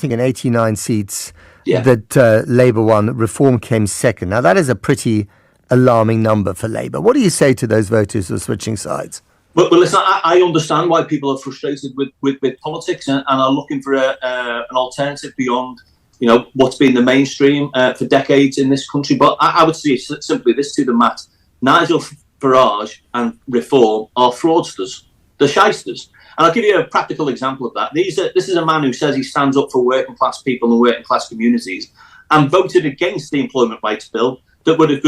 think in 89 seats Yeah. that Labour won, Reform came second. Now, that is a pretty alarming number for Labour. What do you say to those voters who are switching sides? Well, listen, I understand why people are frustrated with politics and are looking for an alternative beyond, what's been the mainstream for decades in this country. But I would say simply this to the mat. Nigel Farage and Reform are fraudsters. They're shysters. And I'll give you a practical example of that. This is a man who says he stands up for working class people and working class communities and voted against the Employment Rights Bill that would have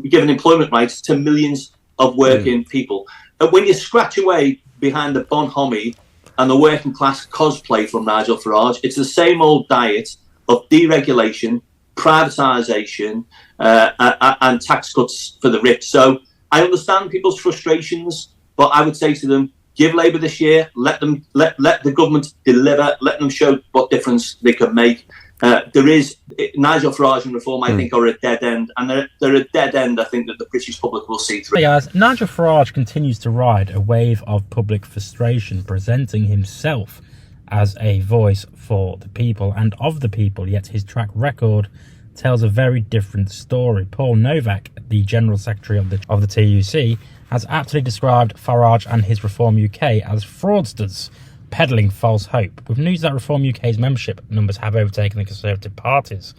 given employment rights to millions of working people. And when you scratch away behind the bonhomie and the working class cosplay from Nigel Farage, it's the same old diet of deregulation, privatisation, and tax cuts for the rich. So I understand people's frustrations, but I would say to them, give Labour this year, let the government deliver, let them show what difference they can make. Nigel Farage and Reform, I think, are a dead end, and they're a dead end, I think, that the British public will see through. Hey guys, Nigel Farage continues to ride a wave of public frustration, presenting himself as a voice for the people and of the people, yet his track record tells a very different story. Paul Nowak, the General Secretary of the TUC, has aptly described Farage and his Reform UK as fraudsters, peddling false hope. With news that Reform UK's membership numbers have overtaken the Conservative parties,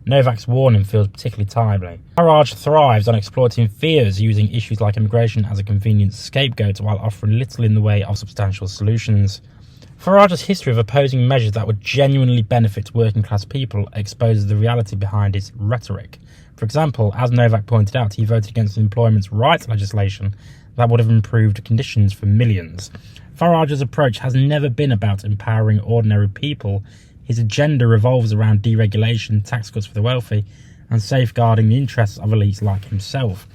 Nowak's warning feels particularly timely. Farage thrives on exploiting fears, using issues like immigration as a convenient scapegoat while offering little in the way of substantial solutions. Farage's history of opposing measures that would genuinely benefit working class people exposes the reality behind his rhetoric. For example, as Nowak pointed out, he voted against employment rights legislation that would have improved conditions for millions. Farage's approach has never been about empowering ordinary people. His agenda revolves around deregulation, tax cuts for the wealthy, and safeguarding the interests of elites like himself.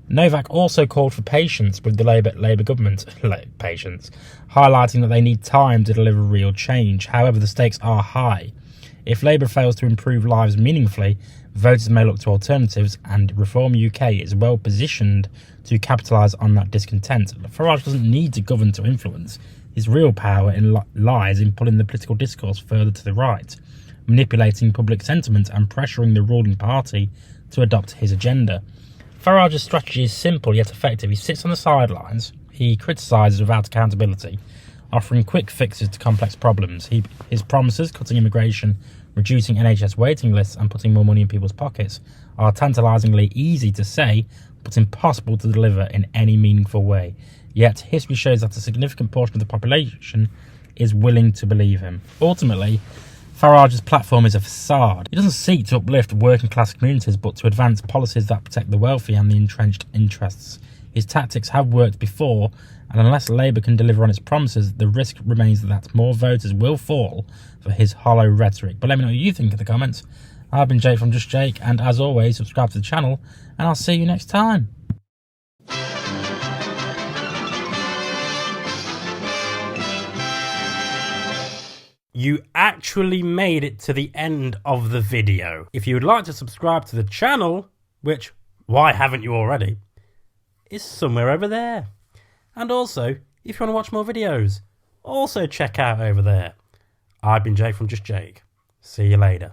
Nowak also called for patience with the Labour government, highlighting that they need time to deliver real change. However, the stakes are high. If Labour fails to improve lives meaningfully, voters may look to alternatives, and Reform UK is well positioned to capitalise on that discontent. Farage doesn't need to govern to influence. His real power lies in pulling the political discourse further to the right, manipulating public sentiment and pressuring the ruling party to adopt his agenda. Farage's strategy is simple yet effective. He sits on the sidelines, he criticises without accountability, offering quick fixes to complex problems. His promises, cutting immigration, reducing NHS waiting lists and putting more money in people's pockets, are tantalisingly easy to say, but impossible to deliver in any meaningful way. Yet history shows that a significant portion of the population is willing to believe him. Ultimately, Farage's platform is a facade. He doesn't seek to uplift working class communities, but to advance policies that protect the wealthy and the entrenched interests. His tactics have worked before, and unless Labour can deliver on its promises, the risk remains that more voters will fall for his hollow rhetoric. But let me know what you think in the comments. I've been Jake from Just Jake, and as always, subscribe to the channel, and I'll see you next time. You actually made it to the end of the video. If you would like to subscribe to the channel, which, why haven't you already, is somewhere over there. And also, if you want to watch more videos, also check out over there. I've been Jake from Just Jake. See you later.